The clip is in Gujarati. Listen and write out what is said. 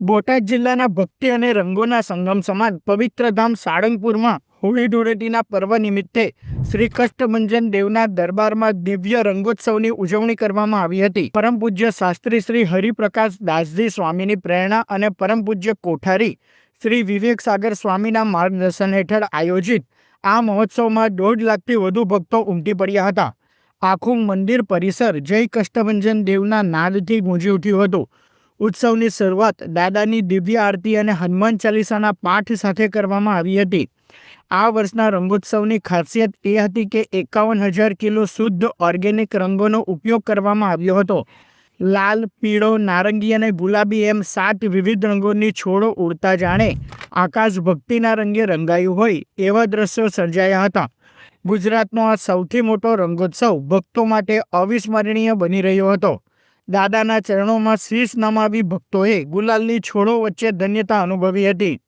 બોટાદ જિલ્લાના ભક્તિ અને રંગોના સંગમ સમાન પવિત્ર ધામ સાળંગપુરમાં હોળી ધૂળેટીના પર્વ નિમિત્તે શ્રી કષ્ટભંજન દેવના દરબારમાં દિવ્ય રંગોત્સવની ઉજવણી કરવામાં આવી હતી. પરમ પૂજ્ય શાસ્ત્રી શ્રી હરિપ્રકાશ દાસજી સ્વામીની પ્રેરણા અને પરમ પૂજ્ય કોઠારી શ્રી વિવેક સાગર સ્વામીના માર્ગદર્શન હેઠળ આયોજિત આ મહોત્સવમાં 1.5 લાખથી વધુ ભક્તો ઉમટી પડ્યા હતા. આખું મંદિર પરિસર જય કષ્ટભંજન દેવના નાદથી ગુંજી ઉઠ્યું હતું. ઉત્સવની શરૂઆત દાદાની દિવ્ય આરતી અને હનુમાન ચાલીસાના પાઠ સાથે કરવામાં આવી હતી. આ વર્ષના રંગોત્સવની ખાસિયત એ હતી કે 51,000 કિલો શુદ્ધ ઓર્ગેનિક રંગોનો ઉપયોગ કરવામાં આવ્યો હતો. લાલ, પીળો, નારંગી અને ગુલાબી એમ 7 વિવિધ રંગોની છોડો ઉડતા જાણે આકાશ ભક્તિના રંગે રંગાયું હોય એવા દ્રશ્યો સર્જાયા હતા. ગુજરાતનો આ સૌથી મોટો રંગોત્સવ ભક્તો માટે અવિસ્મરણીય બની રહ્યો હતો. દાદાના ચરણોમાં શીશ નમાવી ભક્તોએ ગુલાલની છોડો વચ્ચે ધન્યતા અનુભવી હતી.